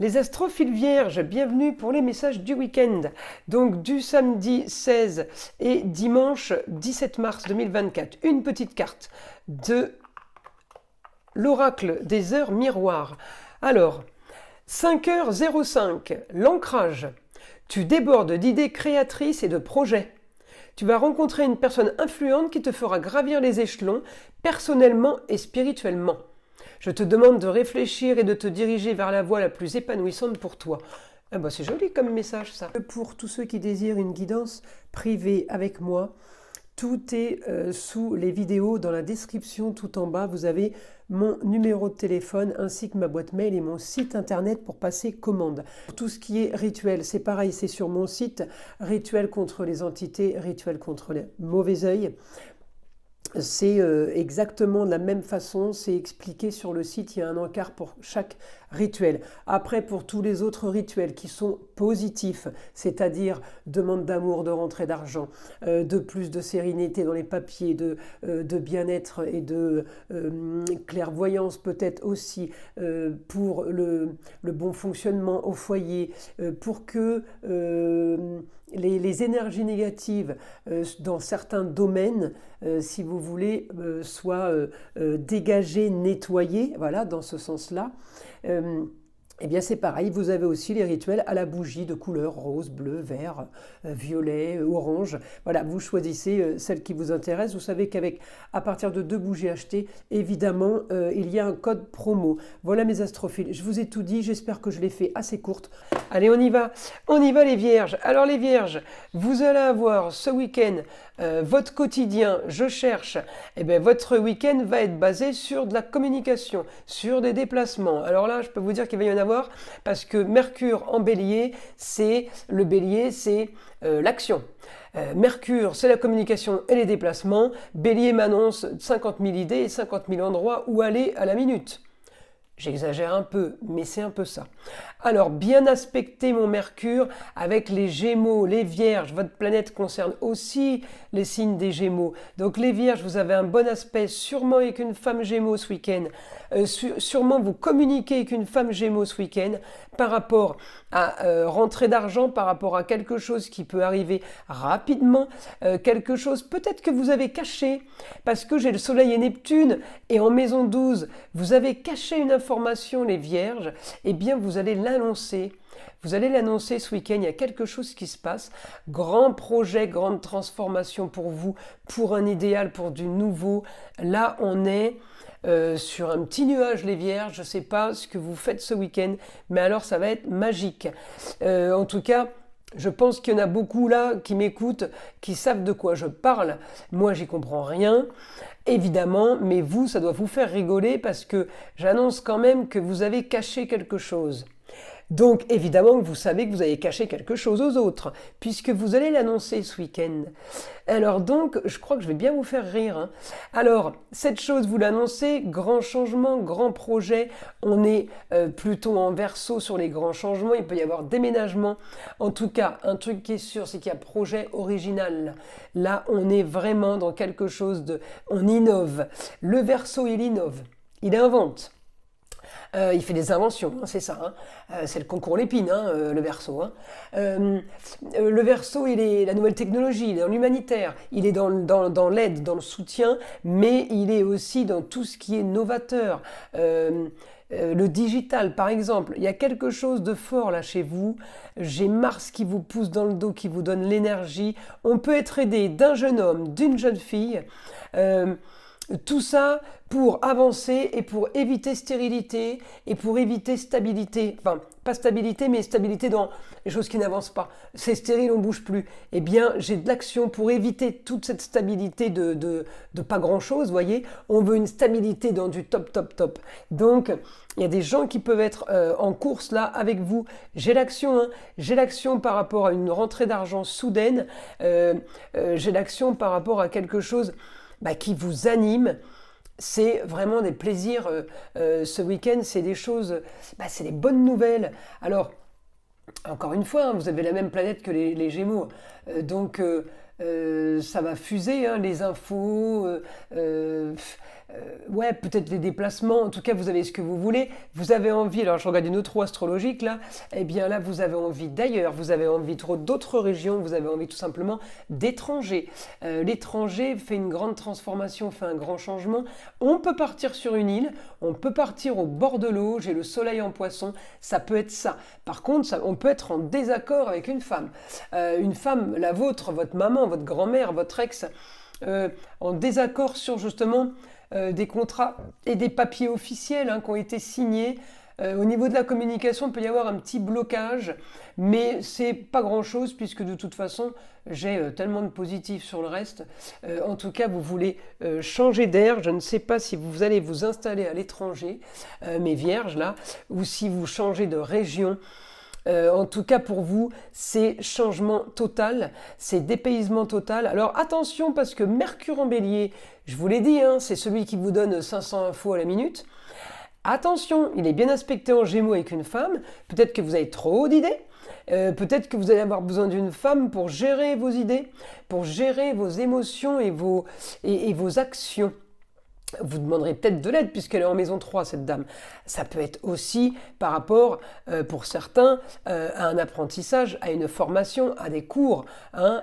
Les astrophiles vierges, bienvenue pour les messages du week-end. Donc du samedi 16 et dimanche 17 mars 2024. Une petite carte de l'oracle des heures miroirs. Alors, 5h05, l'ancrage. Tu débordes d'idées créatrices et de projets. Tu vas rencontrer une personne influente qui te fera gravir les échelons, personnellement et spirituellement. Je te demande de réfléchir et de te diriger vers la voie la plus épanouissante pour toi. Ah bah c'est joli comme message ça. Pour tous ceux qui désirent une guidance privée avec moi, tout est sous les vidéos, dans la description tout en bas. Vous avez mon numéro de téléphone ainsi que ma boîte mail et mon site internet pour passer commande. Tout ce qui est rituel, c'est pareil, c'est sur mon site. Rituel contre les entités, rituel contre les mauvais œils. C'est exactement de la même façon, c'est expliqué sur le site, il y a un encart pour chaque rituel. Après, pour tous les autres rituels qui sont positifs, c'est-à-dire demande d'amour, de rentrée d'argent, de plus de sérénité dans les papiers, de bien-être et de clairvoyance peut-être aussi, pour le bon fonctionnement au foyer, pour que les énergies négatives dans certains domaines, si vous voulez, soient dégagées, nettoyées, voilà, dans ce sens-là. Eh bien c'est pareil, vous avez aussi les rituels à la bougie de couleur rose, bleu, vert, violet, orange. Voilà, vous choisissez celle qui vous intéresse. Vous savez à partir de 2 bougies achetées, évidemment, il y a un code promo. Voilà mes astrophiles, je vous ai tout dit, j'espère que je l'ai fait assez courte. Allez, on y va les vierges. Alors les vierges, vous allez avoir ce week-end votre quotidien, je cherche, eh bien, votre week-end va être basé sur de la communication, sur des déplacements. Alors là, je peux vous dire qu'il va y en avoir parce que Mercure en bélier, c'est l'action. Mercure, c'est la communication et les déplacements. Bélier m'annonce 50 000 idées et 50 000 endroits où aller à la minute. J'exagère un peu, mais c'est un peu ça. Alors, bien aspecter mon Mercure avec les Gémeaux, les Vierges. Votre planète concerne aussi les signes des Gémeaux. Donc, les Vierges, vous avez un bon aspect, sûrement avec une femme Gémeaux ce week-end. Sûrement, vous communiquez avec une femme Gémeaux ce week-end par rapport à rentrée d'argent, par rapport à quelque chose qui peut arriver rapidement, quelque chose peut-être que vous avez caché, parce que j'ai le Soleil et Neptune, et en maison 12, vous avez caché une information, les Vierges, eh bien vous allez l'annoncer. Vous allez l'annoncer ce week-end, il y a quelque chose qui se passe. Grand projet, grande transformation pour vous, pour un idéal, pour du nouveau. Là, on est sur un petit nuage, les Vierges. Je ne sais pas ce que vous faites ce week-end, mais alors ça va être magique. En tout cas, je pense qu'il y en a beaucoup là qui m'écoutent, qui savent de quoi je parle. Moi, j'y comprends rien, évidemment, mais vous, ça doit vous faire rigoler parce que j'annonce quand même que vous avez caché quelque chose. Donc, évidemment, vous savez que vous avez caché quelque chose aux autres, puisque vous allez l'annoncer ce week-end. Alors donc, je crois que je vais bien vous faire rire, hein. Alors, cette chose, vous l'annoncez, grand changement, grand projet. On est plutôt en Verseau sur les grands changements. Il peut y avoir déménagement. En tout cas, un truc qui est sûr, c'est qu'il y a projet original. Là, on est vraiment dans quelque chose de... On innove. Le Verseau, il innove. Il invente. Il fait des inventions, hein, c'est ça. Hein. C'est le concours Lépine, hein, le Verseau. Hein. Le Verseau, il est la nouvelle technologie, il est dans l'humanitaire, il est dans l'aide, dans le soutien, mais il est aussi dans tout ce qui est novateur. Le digital, par exemple, il y a quelque chose de fort là chez vous. J'ai Mars qui vous pousse dans le dos, qui vous donne l'énergie. On peut être aidé d'un jeune homme, d'une jeune fille. Tout ça pour avancer et pour éviter stérilité et pour éviter stabilité. Enfin, pas stabilité, mais stabilité dans les choses qui n'avancent pas. C'est stérile, on ne bouge plus. Eh bien, j'ai de l'action pour éviter toute cette stabilité de pas grand-chose, vous voyez. On veut une stabilité dans du top, top, top. Donc, il y a des gens qui peuvent être en course là avec vous. J'ai l'action, hein. J'ai l'action par rapport à une rentrée d'argent soudaine. J'ai l'action par rapport à quelque chose qui vous anime. C'est vraiment des plaisirs. Ce week-end, c'est des choses, c'est des bonnes nouvelles. Alors, encore une fois, hein, vous avez la même planète que les Gémeaux. Donc, ça va fuser, hein, les infos. ouais, peut-être les déplacements, en tout cas vous avez ce que vous voulez, vous avez envie, alors je regarde une autre roue astrologique là, eh bien là vous avez envie d'ailleurs, vous avez envie d'autres régions, vous avez envie tout simplement d'étrangers. L'étranger fait une grande transformation, fait un grand changement. On peut partir sur une île, on peut partir au bord de l'eau, j'ai le soleil en poisson, ça peut être ça. Par contre, on peut être en désaccord avec une femme, la vôtre, votre maman, votre grand-mère, votre ex, en désaccord sur justement des contrats et des papiers officiels qui ont été signés. Au niveau de la communication, il peut y avoir un petit blocage, mais c'est pas grand-chose puisque de toute façon, j'ai tellement de positifs sur le reste. En tout cas, vous voulez changer d'air. Je ne sais pas si vous allez vous installer à l'étranger, mes vierges là, ou si vous changez de région. En tout cas pour vous, c'est changement total, c'est dépaysement total. Alors attention parce que Mercure en bélier, je vous l'ai dit, c'est celui qui vous donne 500 infos à la minute. Attention, il est bien aspecté en Gémeaux avec une femme, peut-être que vous avez trop d'idées, peut-être que vous allez avoir besoin d'une femme pour gérer vos idées, pour gérer vos émotions et vos actions. Vous demanderez peut-être de l'aide puisqu'elle est en maison 3, cette dame. Ça peut être aussi par rapport, pour certains, à un apprentissage, à une formation, à des cours.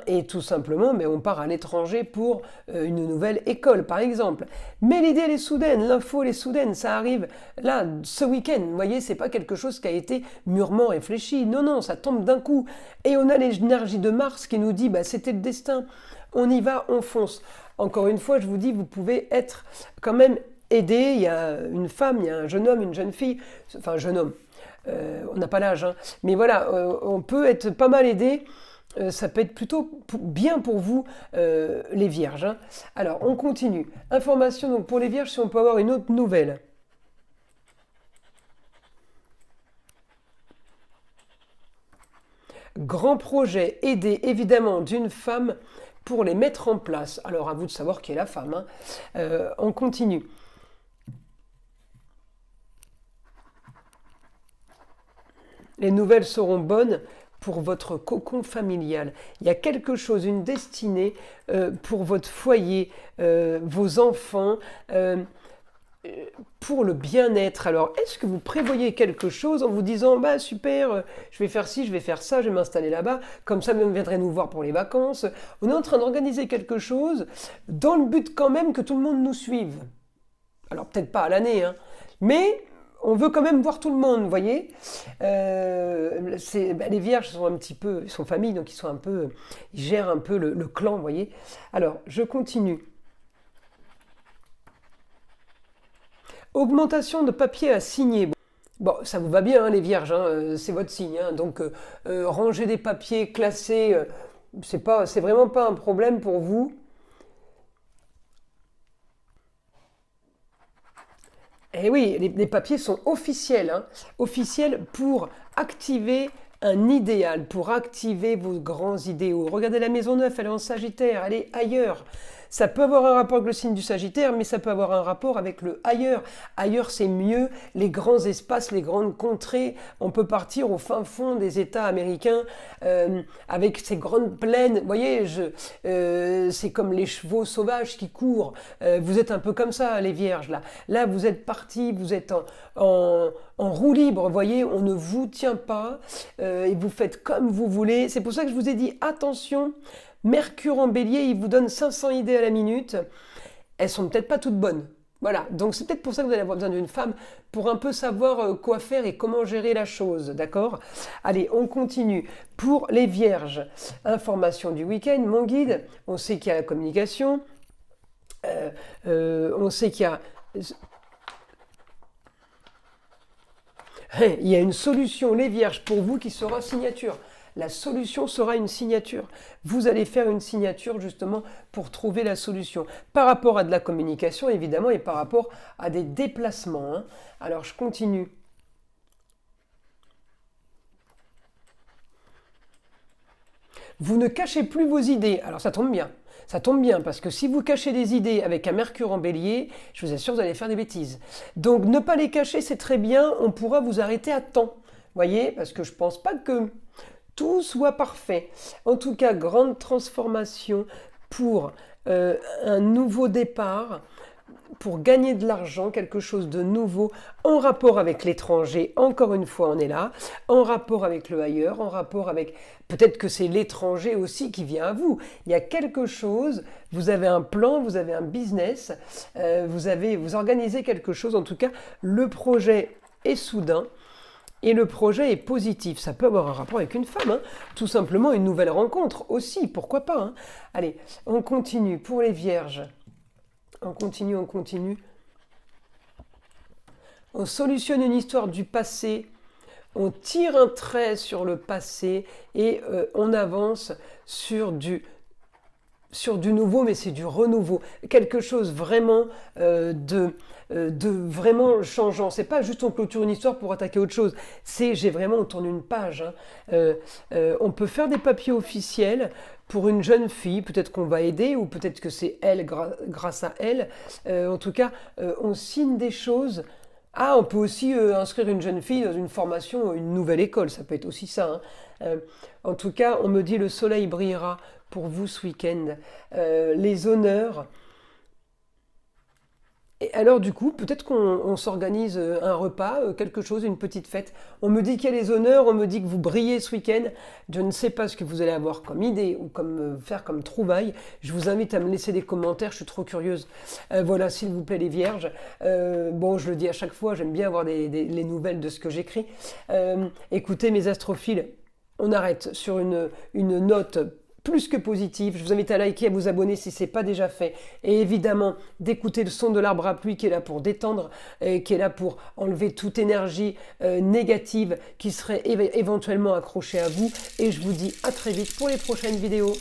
Et tout simplement, mais on part à l'étranger pour une nouvelle école, par exemple. Mais l'idée, elle est soudaine, l'info, elle est soudaine. Ça arrive là, ce week-end. Vous voyez, c'est pas quelque chose qui a été mûrement réfléchi. Non, non, ça tombe d'un coup. Et on a l'énergie de Mars qui nous dit, c'était le destin. On y va, on fonce. Encore une fois, je vous dis, vous pouvez être quand même aidé. Il y a une femme, il y a un jeune homme, une jeune fille, enfin un jeune homme, on n'a pas l'âge, mais voilà, on peut être pas mal aidé. Ça peut être plutôt bien pour vous, les vierges. Alors, on continue. Information donc pour les vierges, si on peut avoir une autre nouvelle. Grand projet aidé évidemment d'une femme pour les mettre en place. Alors à vous de savoir qui est la femme. On continue. Les nouvelles seront bonnes pour votre cocon familial. Il y a quelque chose, une destinée pour votre foyer, vos enfants, pour le bien-être. Alors, est-ce que vous prévoyez quelque chose en vous disant, super, je vais faire ci, je vais faire ça, je vais m'installer là-bas, comme ça, vous viendrez nous voir pour les vacances. On est en train d'organiser quelque chose dans le but quand même que tout le monde nous suive. Alors, peut-être pas à l'année, mais on veut quand même voir tout le monde, vous voyez. Les vierges sont un petit peu, ils sont famille, donc ils gèrent un peu le clan, vous voyez. Alors, je continue. Augmentation de papier à signer. Bon, ça vous va bien, les vierges, c'est votre signe. Donc, ranger des papiers classés, c'est vraiment pas un problème pour vous. Et oui, les papiers sont officiels, officiels pour activer un idéal, pour activer vos grands idéaux. Regardez la maison 9, elle est en Sagittaire, elle est ailleurs. Ça peut avoir un rapport avec le signe du Sagittaire, mais ça peut avoir un rapport avec le ailleurs. Ailleurs, c'est mieux, les grands espaces, les grandes contrées. On peut partir au fin fond des États américains avec ces grandes plaines. Vous voyez, c'est comme les chevaux sauvages qui courent. Vous êtes un peu comme ça, les vierges, là. Là, vous êtes partis, vous êtes en roue libre, vous voyez, on ne vous tient pas et vous faites comme vous voulez. C'est pour ça que je vous ai dit, attention, Mercure en bélier, il vous donne 500 idées à la minute. Elles sont peut-être pas toutes bonnes. Voilà, donc c'est peut-être pour ça que vous allez avoir besoin d'une femme pour un peu savoir quoi faire et comment gérer la chose, d'accord? Allez, on continue. Pour les vierges, information du week-end, mon guide, on sait qu'il y a la communication, on sait qu'il y a... Il y a une solution, les vierges, pour vous qui sera signature. La solution sera une signature. Vous allez faire une signature justement pour trouver la solution. Par rapport à de la communication, évidemment, et par rapport à des déplacements. Alors, je continue. Vous ne cachez plus vos idées. Alors, ça tombe bien. Ça tombe bien parce que si vous cachez des idées avec un Mercure en bélier, je vous assure, vous allez faire des bêtises. Donc, ne pas les cacher, c'est très bien. On pourra vous arrêter à temps. Voyez, parce que je ne pense pas que tout soit parfait. En tout cas, grande transformation pour un nouveau départ, pour gagner de l'argent, quelque chose de nouveau, en rapport avec l'étranger, encore une fois on est là, en rapport avec le ailleurs, en rapport avec, peut-être que c'est l'étranger aussi qui vient à vous. Il y a quelque chose, vous avez un plan, vous avez un business, vous organisez quelque chose, en tout cas le projet est soudain. Et le projet est positif. Ça peut avoir un rapport avec une femme, hein. Tout simplement une nouvelle rencontre aussi, pourquoi pas, hein. Allez, on continue pour les vierges. On continue, on continue. On solutionne une histoire du passé, on tire un trait sur le passé et on avance sur du nouveau, mais c'est du renouveau. Quelque chose vraiment de vraiment changeant. C'est pas juste on clôture une histoire pour attaquer autre chose. On tourne une page, hein. On peut faire des papiers officiels pour une jeune fille, peut-être qu'on va aider, ou peut-être que c'est elle, grâce à elle. En tout cas, on signe des choses. Ah, on peut aussi inscrire une jeune fille dans une formation, une nouvelle école, ça peut être aussi ça, hein. En tout cas, on me dit le soleil brillera pour vous ce week-end. Les honneurs. Et alors du coup, peut-être qu'on s'organise un repas, quelque chose, une petite fête. On me dit qu'il y a les honneurs, on me dit que vous brillez ce week-end. Je ne sais pas ce que vous allez avoir comme idée ou comme faire comme trouvaille. Je vous invite à me laisser des commentaires, je suis trop curieuse. Voilà, s'il vous plaît les vierges. Bon, je le dis à chaque fois, j'aime bien avoir les nouvelles de ce que j'écris. Écoutez mes astrophiles, on arrête sur une note plus que positif. Je vous invite à liker, à vous abonner si ce n'est pas déjà fait. Et évidemment, d'écouter le son de l'arbre à pluie qui est là pour détendre, qui est là pour enlever toute énergie négative qui serait éventuellement accrochée à vous. Et je vous dis à très vite pour les prochaines vidéos.